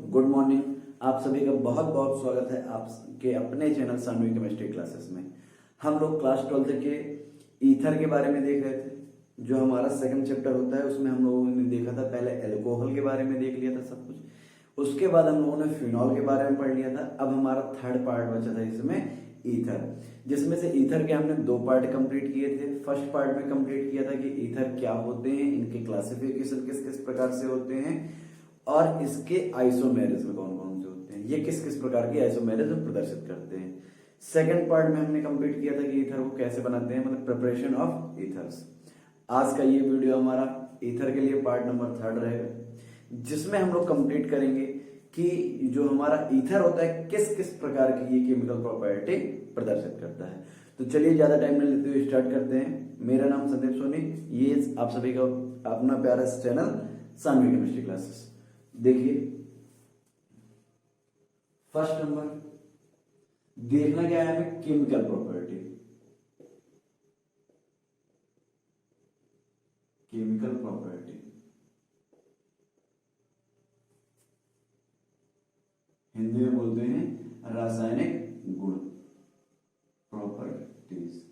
Good morning. आप सभी का बहुत बहुत स्वागत है आपके अपने चैनल सानवी केमिस्ट्री क्लासेस में। हम लोग क्लास 12 के ईथर के बारे में देख रहे थे। जो हमारा सेकंड चैप्टर होता है उसमें हम लोगों ने देखा था, पहले एल्कोहल के बारे में देख लिया था सब कुछ। उसके बाद हम लोगों ने फिनॉल के बारे में पढ़ लिया था। अब हमारा थर्ड पार्ट बचा था इसमें ईथर, जिसमें से ईथर के हमने 2 पार्ट कंप्लीट किए थे। फर्स्ट पार्ट में कंप्लीट किया था कि ईथर क्या होते हैं, इनके क्लासिफिकेशन किस किस प्रकार से होते हैं और इसके आइसोमेरिज्म कौन कौन से होते हैं, ये किस किस प्रकार की आइसोमेरिज्म प्रदर्शित करते हैं। सेकंड पार्ट में हमने कंप्लीट किया था कि ईथर को कैसे बनाते हैं, मतलब प्रिपरेशन ऑफ ईथर्स। आज का ये वीडियो हमारा ईथर के लिए पार्ट नंबर 3 रहेगा, जिसमें हम लोग कंप्लीट करेंगे कि जो हमारा ईथर होता है किस किस प्रकार की ये केमिकल प्रॉपर्टी प्रदर्शित करता है। तो चलिए ज्यादा टाइम नहीं लेते हुए स्टार्ट करते हैं। मेरा नाम संदीप सोनी, ये आप सभी का अपना प्यारा चैनल सानवी केमिस्ट्री क्लासेस। देखिए फर्स्ट नंबर देखना क्या है हमें, chemical property. Chemical property Hindi में बोलते हैं रासायनिक गुण, प्रॉपर्टीज।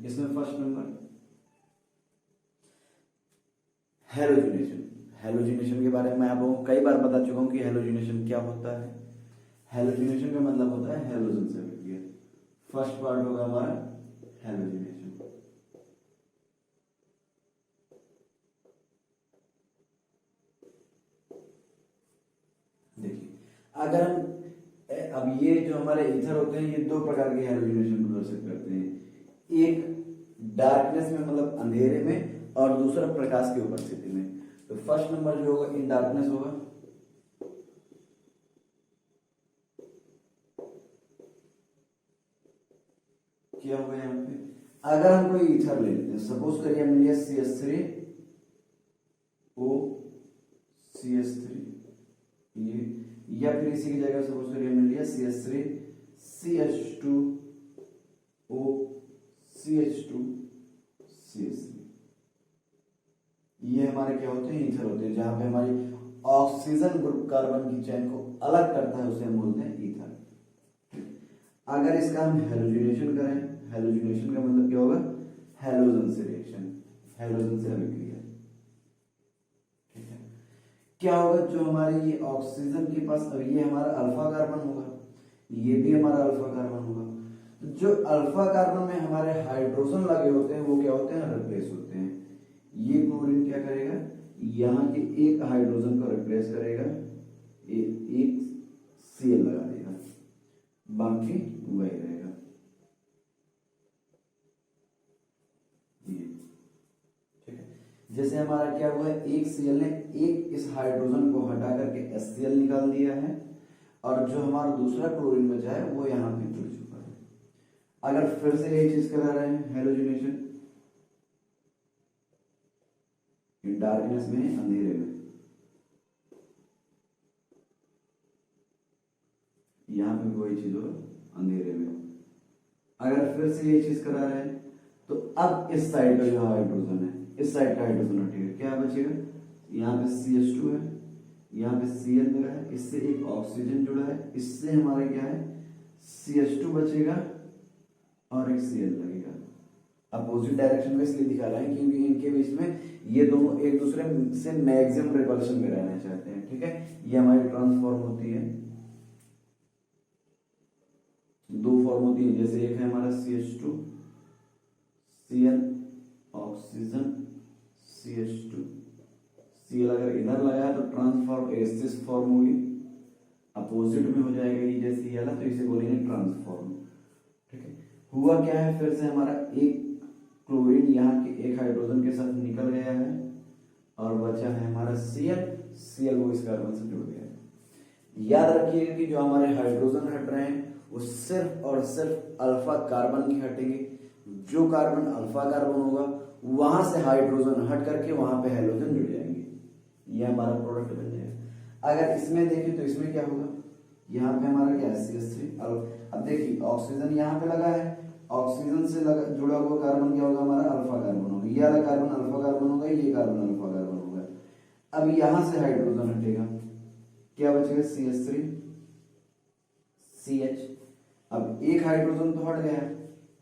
इसमें फर्स्ट नंबर हेलोजिनेशन। हेलोजिनेशन के बारे में मैं आपको कई बार बता चुका हूं कि हेलोजिनेशन क्या होता है। हेलोजिनेशन का मतलब होता है हेलोजन से मिल गया। फर्स्ट पार्ट होगा हमारा हेलोजिनेशन। देखिए अगर हम अब ये जो हमारे ईथर होते हैं ये 2 प्रकार के हेलोजिनेशन प्रदर्शित करते हैं। एक डार्कनेस में मतलब अंधेरे में, और दूसरा प्रकाश की उपस्थिति में। तो फर्स्ट नंबर जो होगा इन डार्कनेस होगा। क्या होगा यहाँ पे, अगर हम कोई ईथर ले लेते हैं, सपोज करिए हमने लिया CH3 O CH3 ये, या फिर इसी की जगह सपोज करिए हमने लिया CH3 CH2 O CH2 CH3। ये हमारे क्या होते हैं, ईथर होते हैं, जहां पे हमारी ऑक्सीजन ग्रुप कार्बन की चेन को अलग करता है, उसे हम बोलते हैं ईथर। अगर इसका हम हेलोजिनेशन करें, हेलोजिनेशन का मतलब क्या होगा, हेलोजन से रिएक्शन, हेलोजन से अभिक्रिया। ठीक है, क्या होगा, जो हमारी ये ऑक्सीजन के पास, अब ये हमारा अल्फा कार्बन होगा, ये भी हमारा अल्फा कार्बन होगा। जो अल्फा कार्बन में हमारे हाइड्रोजन लगे होते हैं वो क्या होते हैं, रिप्लेस होते हैं। ये क्लोरीन क्या करेगा, यहाँ के एक हाइड्रोजन को रिप्लेस करेगा, एक Cl लगा देगा, बाकी वही रहेगा। ये ठीक है, जैसे हमारा क्या हुआ है, एक Cl ने एक इस हाइड्रोजन को हटा करके HCl निकाल दिया है, और जो हमारा दूसरा क्लोरीन बचा है वो यहाँ पे जुड़ चुका है। अगर फिर से यही चीज करा रहे हैं, हेलोजिनेशन, डार्कनेस में, अंधेरे में, यहां पे वही चीज होगा अंधेरे में। अगर फिर से ये चीज करा रहे हैं तो अब इस साइड का जो हाइड्रोजन है, इस साइड का हाइड्रोजन हटेगा, क्या बचेगा, यहाँ पे CH2 है, यहाँ पे Cl लगा है, इससे एक ऑक्सीजन जुड़ा है, इससे हमारा क्या है, CH2 बचेगा और एक Cl लगेगा। अपोजिट डायरेक्शन में इसलिए दिखा रहा है क्योंकि इनके बीच में ये दोनों एक दूसरे से मैक्सिमम रिपल्शन में रहना चाहते हैं। ठीक है, ये हमारी ट्रांसफॉर्म होती है, 2 फॉर्म होती है। जैसे एक है हमारा CH2 Cl oxygen CH2 Cl, अगर इधर लगाया तो ट्रांसफॉर्म एसिस फॉर्म होगी, अपोजिट में हो जाएगा ये जैसे ये वाला, तो इसे बोलेंगे ट्रांसफॉर्म। ठीक है, हुआ क्या है, फिर से हमारा एक क्लोरीन यहाँ के एक हाइड्रोजन के साथ निकल गया है और बचा है हमारा Cl वो इस कार्बन से जुड़ गया है। याद रखिएगा कि जो हमारे हाइड्रोजन हट रहे हैं वो सिर्फ और सिर्फ अल्फा कार्बन की हटेंगे। जो कार्बन अल्फा कार्बन होगा वहां से हाइड्रोजन हट करके वहां पे हेलोजन जुड़ जाएंगे, ये हमारा प्रोडक्ट बन जाएगा। अगर इसमें देखें तो इसमें क्या होगा, यहाँ पे हमारा क्या है CH3। अब देखिए ऑक्सीजन यहाँ पे लगा है, ऑक्सीजन से जुड़ा हुआ कार्बन क्या होगा हमारा, अल्फा कार्बन होगा, ये वाला कार्बन अल्फा कार्बन होगा, ये कार्बन अल्फा कार्बन होगा। अब यहाँ से हाइड्रोजन हटेगा, क्या बचेगा CH3 CH। अब एक हाइड्रोजन तो हट गया,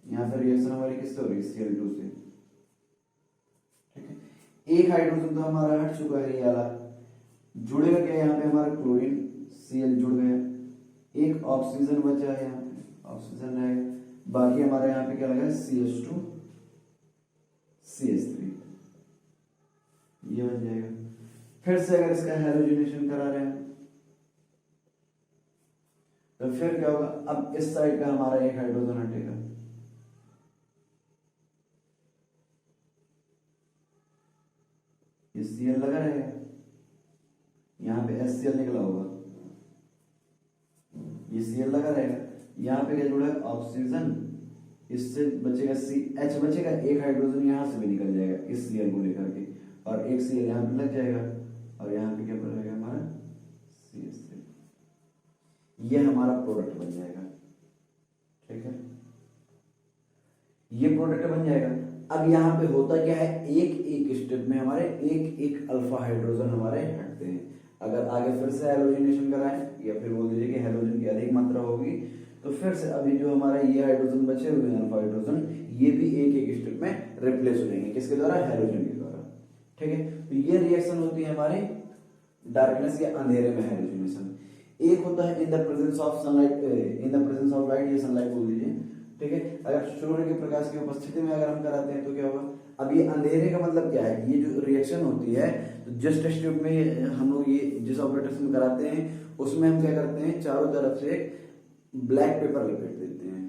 यहाँ पे रिएक्शन हमारी किससे हो रही है, Cl2 से, ठीक है। एक हाइड्रोजन तो हमारा हट चुका है, ये वाला जुड़ेगा क्या, यहाँ पे हमारा क्लोरीन Cl जुड़ गया, एक ऑक्सीजन बचा है, यहाँ पे ऑक्सीजन रहेगा, बाकी हमारे यहाँ पे क्या लगा है CH2 CH3, ये बन जाएगा। फिर से अगर इसका हैलोजिनेशन करा रहे हैं तो फिर क्या होगा, अब इस साइड का हमारा एक हाइड्रोजन हटेगा, ये Cl लगा रहेगा, यहाँ पे HCl निकला होगा, ये Cl लगा रहेगा, यहाँ पे क्या जुड़ा है ऑक्सीजन, इससे बचेगा H बचेगा, एक हाइड्रोजन यहाँ से भी निकल जाएगा इस Cl को लेकर के, और एक Cl यहाँ पे लग जाएगा, और यहाँ पे क्या रहेगा हमारा CH3, ये हमारा प्रोडक्ट बन जाएगा, ठीक है, ये प्रोडक्ट बन जाएगा। अब यहाँ पे होता क्या है, एक एक स्टेप में हमारे एक एक अल्फा हाइड्रोजन हमारे हटते हैं। अगर आगे फिर से हैलोजिनेशन कराएं या फिर बोल दीजिए कि हैलोजन की अधिक मात्रा होगी तो फिर से अभी जो हमारा ये हाइड्रोजन बचे हुए हैं अल्फा हाइड्रोजन, ये भी एक एक स्टेप में रिप्लेस हो जाएंगे, किसके द्वारा, हैलोजन के द्वारा, ठीक है। तो ये रिएक्शन होती है हमारे डार्कनेस या अंधेरे में हैलोजिनेशन। एक होता है in the presence of sunlight, in the presence of light या सनलाइट बोल दीजिए, ठीक है। अगर सूर्य के प्रकाश की उपस्थिति में अगर हम कराते हैं तो क्या होगा, अब ये अंधेरे का मतलब क्या है, ये जो रिएक्शन होती है तो जस्ट स्ट्रिप में हम लोग ये जिस ऑपरेटर में कराते हैं उसमें हम क्या करते हैं, चारों तरफ से ब्लैक पेपर लपेट देते हैं,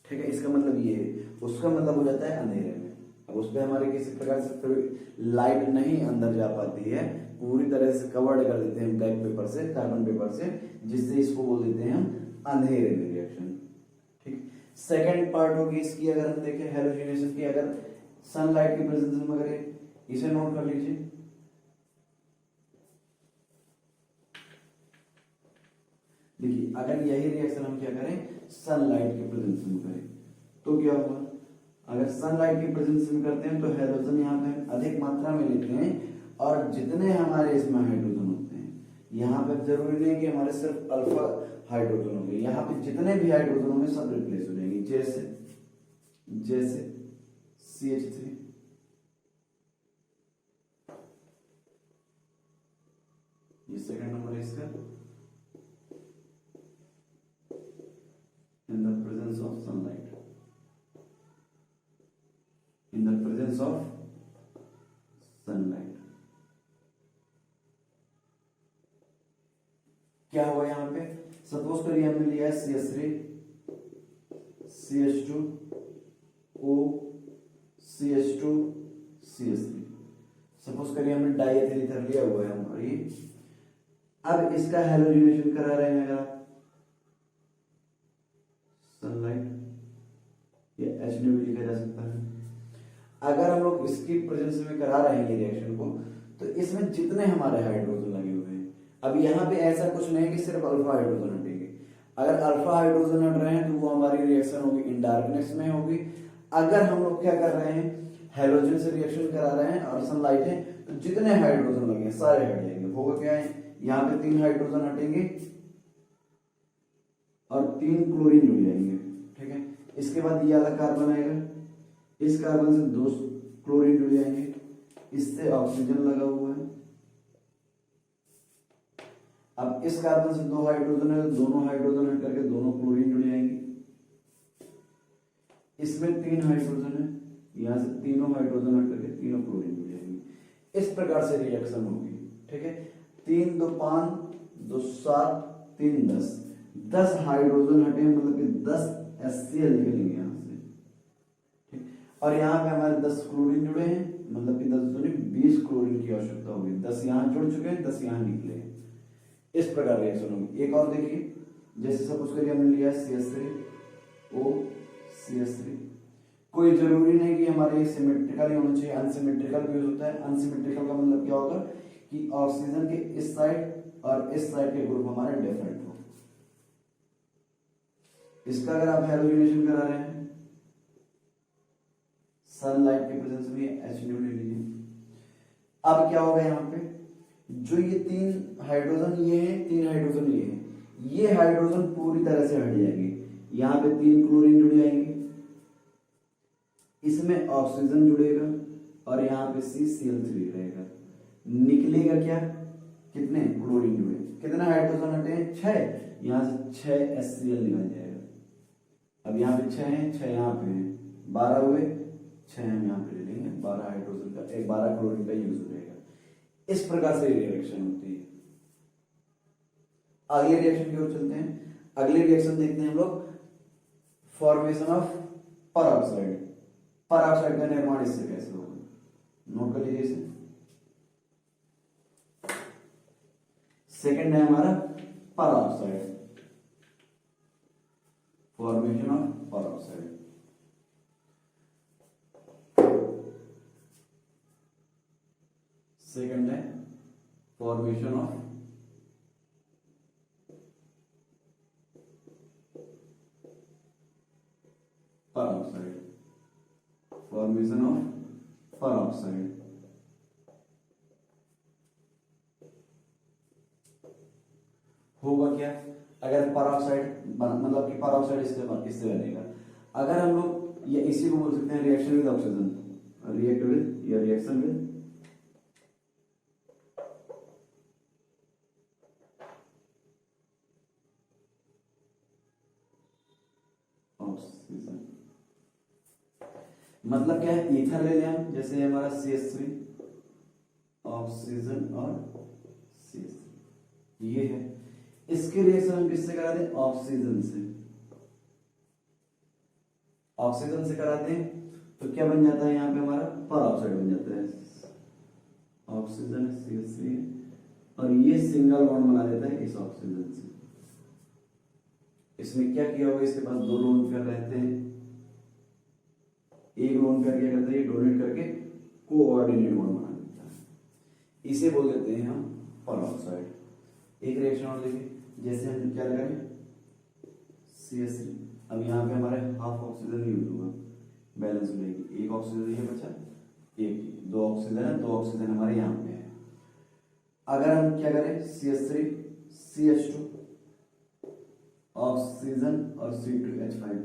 ठीक है। इसका मतलब ये है, उसका मतलब हो जाता है अंधेरे में। अब उस पर हमारे किसी प्रकार से लाइट नहीं अंदर जा पाती है, पूरी तरह से कवर्ड कर देते हैं ब्लैक पेपर से, कार्बन पेपर से, जिससे इसको बोल देते हैं हम अंधेरे में रिएक्शन, ठीक। सेकेंड पार्ट होगी इसकी, अगर हम देखें हैलोजिनेशन की, अगर सनलाइट की प्रेजेंस में करें, इसे नोट कर लीजिए। देखिए अगर यही रिएक्शन हम क्या करें, सनलाइट की प्रेजेंस में करें तो क्या होगा, अगर सनलाइट की प्रेजेंस में करते हैं तो हाइड्रोजन यहाँ पे अधिक मात्रा में लेते हैं, और जितने हमारे इसमें हाइड्रोजन होते हैं, यहाँ पे जरूरी नहीं कि हमारे सिर्फ अल्फा हाइड्रोजन होंगे, यहाँ पे जितने भी हाइड्रोजन होंगे सब रिप्लेस हो जाएंगे, जैसे CH3, ये सेकंड नंबर है इसका, in the presence of sunlight, in the presence of sunlight, क्या हुआ यहाँ पे, सपोज करिए हमने लिया है CH3 CH2 O CH2 CH3, suppose करिए हमने डाइएथिल ईथर लिया हुआ है हमारी। अब इसका हैलोजिनेशन करा रहे हैं अगर सनलाइट या HNO भी लिखा जा सकता है। अगर हम लोग इसकी प्रेजेंस में करा रहे हैं ये रिएक्शन को, तो इसमें जितने हमारे हाइड्रोजन लगे हुए हैं, अब यहाँ पे ऐसा कुछ नहीं कि सिर्फ अल्फा हाइड्रोजन हटेंगे, अगर अल्फा हाइड्रोजन हट रहे हैं तो वो हमारी रिएक्शन होगी इन डार्कनेस में होगी। अगर हम लोग क्या कर रहे हैं, हैलोजन से रिएक्शन करा रहे हैं और सनलाइट है, तो जितने हाइड्रोजन लगे सारे हट जाएंगे। होगा क्या है, यहाँ पे 3 हाइड्रोजन हटेंगे और 3 क्लोरीन जुड़ जाएंगे, ठीक है। इसके बाद ये वाला कार्बन आएगा, इस कार्बन से 2 क्लोरीन जुड़ जाएंगे, इससे ऑक्सीजन लगा हुआ है। अब इस कार्बन से 2 हाइड्रोजन है, दोनों हाइड्रोजन हट करके दोनों क्लोरीन जुड़ जाएंगे। इसमें 3 हाइड्रोजन है, यहां से तीनों हाइड्रोजन हट करके तीनों क्लोरीन जुड़ जाएंगे। इस प्रकार से रिएक्शन होगी, ठीक है। 3 2 5 2 7 3 10, 10 हाइड्रोजन हटे मतलब कि 10 HCl निकलेंगे यहाँ से, ठीक। और यहाँ पे हमारे 10 क्लोरीन जुड़े हैं, मतलब कि 10 दूनी 20 क्लोरीन की आवश्यकता होगी। 10 यहाँ जुड़ चुके हैं, 10 यहाँ निकले हैं। इस प्रकार रिएक्शन होगी। एक और देखिए, जैसे सपोज करिए हमने लिया CH3 O CH3, कोई जरूरी नहीं कि हमारे ये सिमेट्रिकल ही होना चाहिए, अनसिमेट्रिकल भी होता है। अनसिमेट्रिकल का मतलब क्या होगा कि ऑक्सीजन के इस साइड और इस साइड के ग्रुप हमारे डिफरेंट हो, इसका अगर आप हैलोजिनेशन करा रहे हैं सनलाइट के प्रेजेंस में, HNO ले लीजिए। अब क्या होगा यहाँ पे, जो ये 3 हाइड्रोजन ये है, 3 हाइड्रोजन ये है, ये हाइड्रोजन पूरी तरह से हट जाएंगे। यहाँ पे 3 क्लोरीन जुड़ जाएंगे, इसमें ऑक्सीजन जुड़ेगा और यहाँ पे CCl3 रहेगा। निकलेगा क्या, कितने क्लोरीन जुड़े, कितना हाइड्रोजन हटे हैं, 6, यहाँ से 6 HCl निकल जाएगा। अब यहाँ पे 6 हैं, 6 यहाँ पे हैं, 12 हुए, 6 हम यहाँ पे ले लेंगे, 12 हाइड्रोजन का 12 क्लोरीन का यूज हो जाएगा। इस प्रकार से रिएक्शन होती है। अगले रिएक्शन की ओर चलते हैं। अगले रिएक्शन देखते हैं हम लोग, फॉर्मेशन ऑफ परऑक्साइड। परऑक्साइड का निर्माण इससे कैसे होगा, नोट कर लीजिए इसे। सेकंड है हमारा peroxide, formation of peroxide. Second है formation of peroxide, formation of peroxide. होगा क्या, अगर परऑक्साइड मतलब कि परऑक्साइड इससे बनेगा। अगर हम लोग ये इसी को बोल सकते हैं reaction with oxygen, react with या रिएक्शन विद ऑक्सीजन। मतलब क्या है, ईथर ले लें हम, जैसे हमारा CH3, ऑक्सीजन और CH3 ये है। इसके रिएक्शन हम किससे करा दें, ऑक्सीजन से। ऑक्सीजन से कराते हैं तो क्या बन जाता है, यहाँ पे हमारा परऑक्साइड बन जाता है। ऑक्सीजन CH3 और ये सिंगल बॉन्ड बना देता है इस ऑक्सीजन से। इसमें क्या किया होगा, इसके पास 2 लोन पेयर रहते हैं, एक लोन पेयर क्या करता है, ये डोनेट करके कोऑर्डिनेट बॉन्ड बना देता है। इसे बोल देते हैं हम परऑक्साइड। एक रिएक्शन और देखिए, जैसे हम क्या लगाएं CH3, अब यहाँ पे हमारे हाफ ऑक्सीजन यूज होगा, बैलेंस हो जाएगी, एक ऑक्सीजन ये बचा, एक 2 ऑक्सीजन है, 2 ऑक्सीजन हमारे यहाँ पे है। अगर हम क्या करें, CH3 CH2 ऑक्सीजन और C2H5,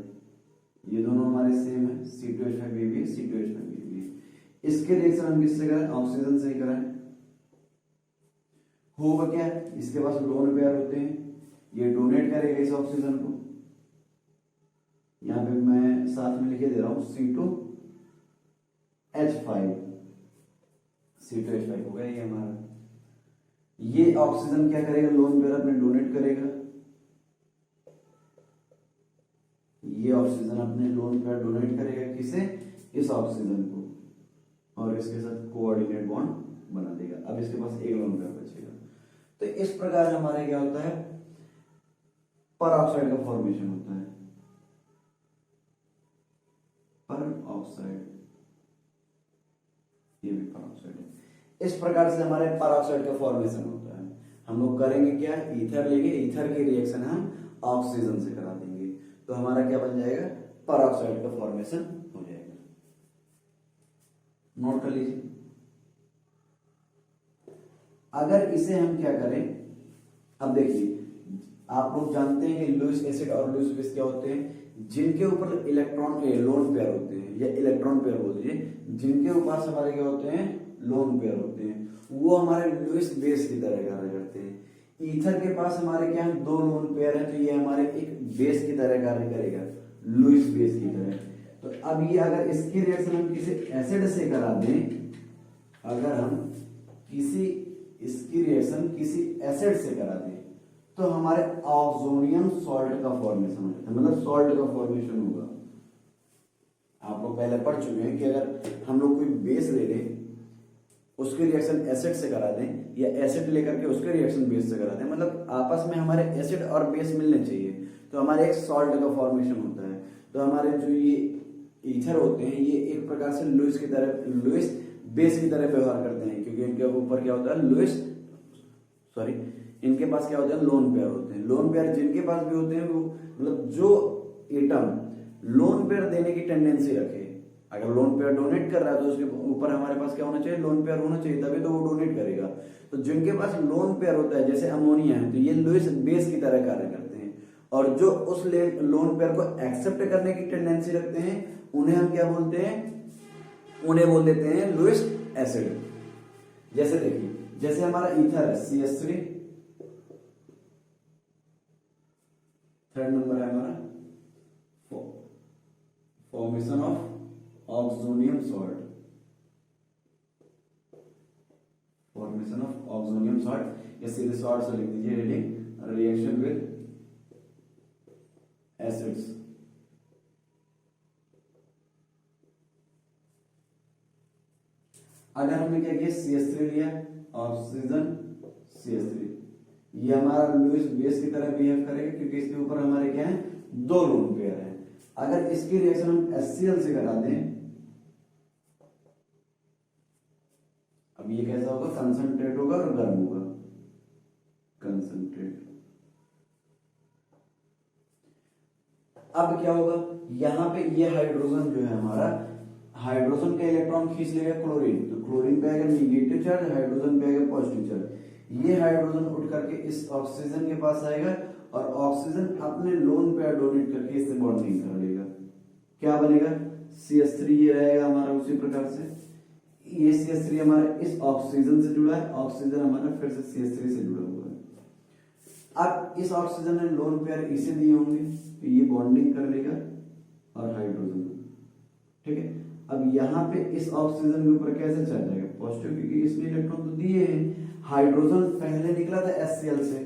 ये दोनों हमारे सेम है, C2H5 ये भी है, C2H5 ये भी है। इसके रिएक्शन हम किससे करें, ऑक्सीजन से ही कराएं। होगा क्या, इसके पास लोन पेयर होते हैं, ये डोनेट करेगा इस ऑक्सीजन को। यहां पे मैं साथ में लिखे दे रहा हूं C2H5 हो गया ये हमारा। ये ऑक्सीजन क्या करेगा, लोन पेयर अपने डोनेट करेगा, ये ऑक्सीजन अपने लोन पेयर डोनेट करेगा किसे, इस ऑक्सीजन को, और इसके साथ कोऑर्डिनेट बॉन्ड बना देगा। अब इसके पास एक लोन पेयर बचेगा। तो इस प्रकार हमारे क्या होता है, परऑक्साइड का फॉर्मेशन होता है। परऑक्साइड, ये भी परऑक्साइड है। इस प्रकार से हमारे परऑक्साइड का फॉर्मेशन होता है। हम लोग करेंगे क्या, ईथर लेंगे, ईथर की रिएक्शन हम ऑक्सीजन से करा देंगे, तो हमारा क्या बन जाएगा, परऑक्साइड का फॉर्मेशन हो जाएगा। नोट कर लीजिए। अगर इसे हम क्या करें, अब देखिए आप लोग जानते हैं कि लुईस एसिड और लुईस बेस क्या होते हैं, जिनके ऊपर इलेक्ट्रॉन लोन पेयर होते हैं, या इलेक्ट्रॉन पेयर बोल दीजिए, जिनके ऊपर हमारे क्या होते हैं, लोन पेयर होते हैं, वो हमारे लुईस बेस की तरह कार्य करते हैं। ईथर के पास हमारे क्या है, 2 लोन पेयर है, तो ये हमारे एक बेस की तरह कार्य करेगा, लुईस बेस की तरह। तो अब ये अगर इसकी रिएक्शन हम किसी एसिड से करा दें, अगर हम इसकी रिएक्शन किसी एसिड से करा दें, तो हमारे ऑक्सोनियम सॉल्ट का फॉर्मेशन हो जाता है, मतलब सॉल्ट का फॉर्मेशन होगा। आप लोग पहले पढ़ चुके हैं कि अगर हम लोग कोई बेस ले लें, उसकी रिएक्शन एसिड से करा दें, या एसिड लेकर के उसके रिएक्शन बेस से करा दें, मतलब आपस में हमारे एसिड और बेस मिलने चाहिए, तो हमारे एक सॉल्ट का फॉर्मेशन होता है। तो हमारे जो ये ईथर होते हैं, ये एक प्रकार से लुईस की तरह, लुईस बेस की तरह व्यवहार करते हैं, क्योंकि इनके ऊपर क्या होता है, इनके पास क्या होता है, लोन पेयर होते हैं। लोन पेयर जिनके पास भी होते हैं, वो मतलब जो एटम लोन पेयर देने की टेंडेंसी रखे, अगर लोन पेयर डोनेट कर रहा है तो उसके ऊपर हमारे पास क्या होना चाहिए, लोन पेयर होना चाहिए, तभी तो वो डोनेट करेगा। तो जिनके पास लोन पेयर होता है जैसे अमोनिया है, तो ये लुईस बेस की तरह कार्य करते हैं, और जो उस लोन पेयर को एक्सेप्ट करने की टेंडेंसी रखते हैं उन्हें हम क्या बोलते हैं, उन्हें बोल देते हैं लुईस एसिड। जैसे देखिए, जैसे हमारा ईथर है CH3, थर्ड नंबर है हमारा formation of oxonium salt, formation of oxonium salt, या सीधे सॉल्ट से लिख दीजिए हेडिंग, रिएक्शन विद एसिड्स। अगर हमने क्या किया, CH3 लिया, ऑक्सीजन CH3, ये हमारा लुईस बेस की तरह बिहेव करेगा क्योंकि इसके ऊपर हमारे क्या है, दो लोन पेयर है। अगर इसकी रिएक्शन हम HCl से करा दें, अब ये कैसा होगा, कंसंट्रेट होगा और गर्म होगा, कंसंट्रेट। अब क्या होगा, यहां पे ये हाइड्रोजन जो है हमारा, हाइड्रोजन का इलेक्ट्रॉन खींच लेगा क्लोरीन, तो क्लोरीन पे आएगा निगेटिव चार्ज, हाइड्रोजन पे आएगा पॉजिटिव चार्ज। ये हाइड्रोजन उठ करके इस ऑक्सीजन के पास आएगा और ऑक्सीजन अपने लोन पेयर डोनेट करके इससे बॉन्डिंग कर लेगा। क्या बनेगा, CH3 ये रहेगा हमारा उसी प्रकार से, ये CH3 हमारा इस ऑक्सीजन से जुड़ा है, ऑक्सीजन हमारा फिर से CH3 से जुड़ा हुआ है। अब इस ऑक्सीजन ने लोन पेयर इसे दिए होंगे तो ये बॉन्डिंग कर लेगा और हाइड्रोजन, ठीक है। अब यहाँ पे इस ऑक्सीजन के ऊपर कैसे चल जाएगा, पॉजिटिव, क्योंकि इसने इलेक्ट्रॉन तो दिए हैं। हाइड्रोजन पहले निकला था HCl से,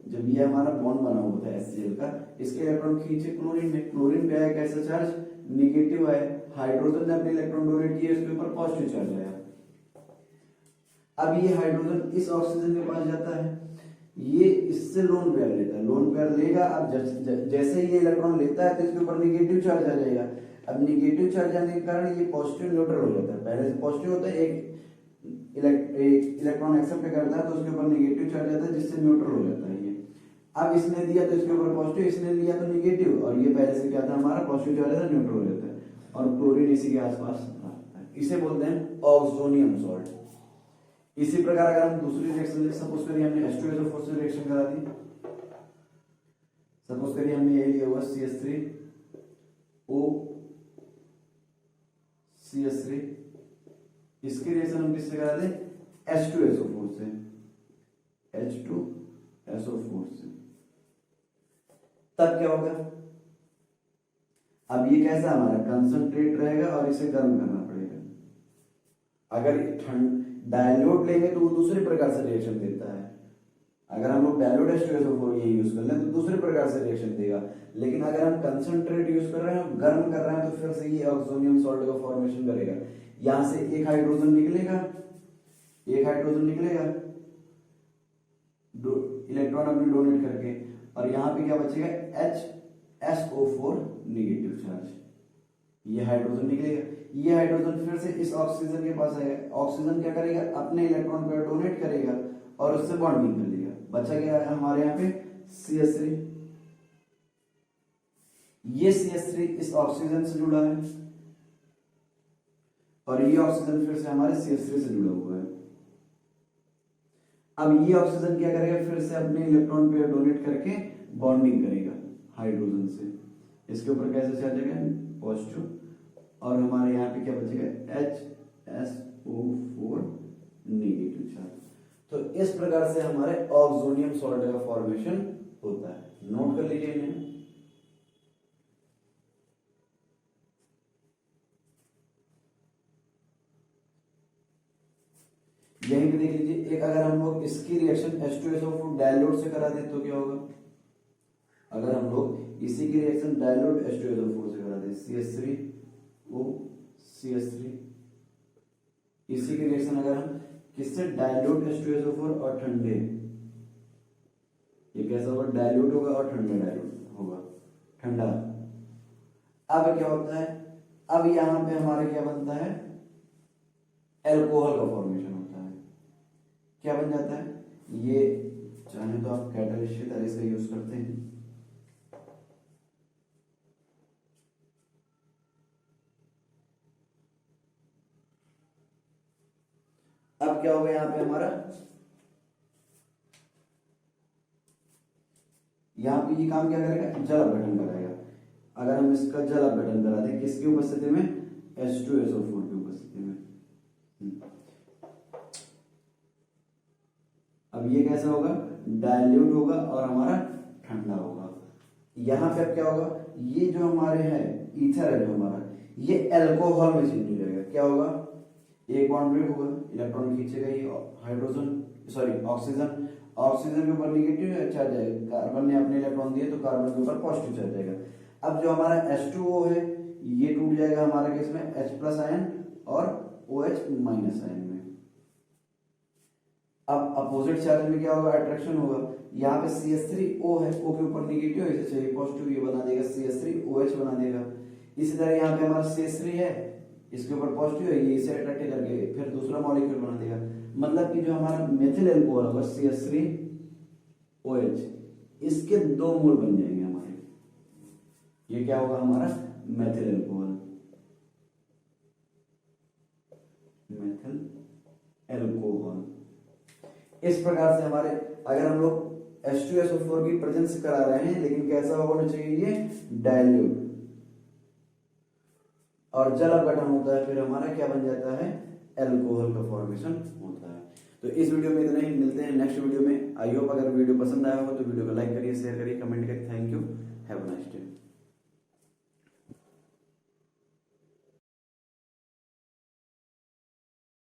जब ये हमारा बॉन्ड बना हुआ था HCl का, इसके इलेक्ट्रॉन खींचे क्लोरीन में, क्लोरीन पे आया कैसा चार्ज, निगेटिव आया, हाइड्रोजन ने अपने इलेक्ट्रॉन डोनेट किए, इसके ऊपर पॉजिटिव चार्ज आया। अब ये हाइड्रोजन इस ऑक्सीजन के पास जाता है, ये इससे लोन पेयर लेता है, लोन पेयर लेगा। अब जैसे ही ये इलेक्ट्रॉन लेता है तो इसके ऊपर निगेटिव चार्ज आ जाएगा। अब निगेटिव चार्ज आने के कारण ये पॉजिटिव न्यूट्रल हो जाता है, पहले से पॉजिटिव होता है, एक इलेक्ट्रॉन एक्सेप्ट करता है तो उसके ऊपर निगेटिव चार्ज आता है जिससे न्यूट्रल हो जाता है ये। अब इसने दिया तो इसके ऊपर पॉजिटिव, इसने लिया तो निगेटिव, और ये पहले से क्या था हमारा, पॉजिटिव चार्ज था, न्यूट्रल हो जाता है, और क्लोरीन इसी के आसपास रहता है। इसे बोलते हैं ऑक्सोनियम सॉल्ट। इसी प्रकार अगर हम दूसरी रिएक्शन, सपोज करिए हमने H2SO4 से रिएक्शन करा दी, सपोज करिए हमने ये लिया हुआ CH3O CH3, इसकी रिएक्शन हम किससे करा दें, H2SO4 से, H2SO4 से, तब क्या होगा, अब ये कैसा हमारा कंसंट्रेट रहेगा और इसे गर्म करना पड़ेगा। अगर ठंड डायल्यूट लेंगे तो वो दूसरे प्रकार से रिएक्शन देता है, अगर हम लोग डायल्यूट H2SO4 ये यूज कर लें तो दूसरे प्रकार से रिएक्शन देगा। लेकिन अगर हम कंसंट्रेट यूज कर रहे हैं, गर्म कर रहे हैं, तो फिर से ये ऑक्सोनियम सॉल्ट का फॉर्मेशन करेगा। यहां से एक हाइड्रोजन निकलेगा, एक हाइड्रोजन निकलेगा इलेक्ट्रॉन अपने डोनेट करके, और यहाँ पे क्या बचेगा, HSO4 निगेटिव चार्ज, ये हाइड्रोजन निकलेगा। ये हाइड्रोजन फिर से इस ऑक्सीजन के पास आएगा, ऑक्सीजन क्या करेगा, अपने इलेक्ट्रॉन पर डोनेट करेगा और उससे बॉन्डिंग कर लेगा। बचा गया है हमारे यहाँ पे CH3, ये CH3 इस ऑक्सीजन से जुड़ा है और ये ऑक्सीजन फिर से हमारे CH3 से जुड़ा हुआ है। अब ये ऑक्सीजन क्या करेगा, फिर से अपने इलेक्ट्रॉन पेयर डोनेट करके बॉन्डिंग करेगा हाइड्रोजन से, इसके ऊपर कैसे चल जाएगा, पॉजिटिव, और हमारे यहाँ पे क्या बचेगा, HSO4 नेगेटिव चार्ज। तो इस प्रकार से हमारे ऑक्सोनियम सॉल्ट का फॉर्मेशन होता है, नोट कर लीजिए इन्हें। यहीं पे देख लीजिए, एक अगर हम लोग इसकी रिएक्शन H2SO4 डायल्यूट से करा दें तो क्या होगा, अगर हम लोग इसी की रिएक्शन डायल्यूट H2SO4 से करा दें, CH3O CH3, इसी की रिएक्शन अगर हम किससे, डायल्यूट H2SO4 और ठंडे, ये कैसा होगा, डायल्यूट होगा और ठंडा डायल्यूट होगा, ठंडा। अब क्या होता है, अब यहां पे हमारे क्या बनता है, एल्कोहल का फॉर्मेशन होता है। क्या बन जाता है, ये चाहे तो आप कैटालिस्ट की तरह इसका यूज करते हैं, क्या होगा यहाँ पे हमारा, यहाँ पे ये काम क्या करेगा, जल अपघटन कराएगा। अगर हम इसका जल अपघटन करा दें किसकी उपस्थिति में, H2SO4 की उपस्थिति में। अब ये कैसा होगा, डाइल्यूट होगा और हमारा ठंडा होगा। यहाँ पे अब क्या होगा, ये जो हमारे है ईथर है जो हमारा, ये अल्कोहल में चेंज हो जाएगा। क्या होगा, एक बॉन्ड ब्रेक होगा, इलेक्ट्रॉन खींचेगा ये ऑक्सीजन, ऑक्सीजन के ऊपर निगेटिव चार्ज आएगा, कार्बन ने अपने इलेक्ट्रॉन दिए तो कार्बन के ऊपर पॉजिटिव चार्ज आएगा। अब जो हमारा H2O है ये टूट जाएगा हमारे केस में H+ आयन और OH- आयन में। अब अपोजिट चार्ज में क्या होगा, अट्रैक्शन होगा। यहाँ पे CH3O है, O के ऊपर निगेटिव है, इसे चाहिए पॉजिटिव, ये बना देगा CH3OH बना देगा। इसी तरह यहाँ पे हमारा CH3 है, इसके ऊपर पॉजिटिव है, ये इसे अट्रैक्ट करके फिर दूसरा मॉलिक्यूल बना देगा। मतलब कि जो हमारा मेथिल अल्कोहल होगा CH3OH, इसके दो मूल बन जाएंगे हमारे। ये क्या होगा हमारा मेथिल अल्कोहल, मेथिल अल्कोहल। इस प्रकार से हमारे अगर हम लोग H2SO4 की प्रेजेंस करा रहे हैं, लेकिन कैसा होना चाहिए, ये डाइल्यूट और जल अपघटन होता है, फिर हमारा क्या बन जाता है, अल्कोहल का फॉर्मेशन होता है। तो इस वीडियो में इतना ही, मिलते हैं नेक्स्ट वीडियो में। आई होप अगर वीडियो पसंद आया हो तो वीडियो को लाइक करिए, शेयर करिए, कमेंट करिए। Thank you, have a nice day.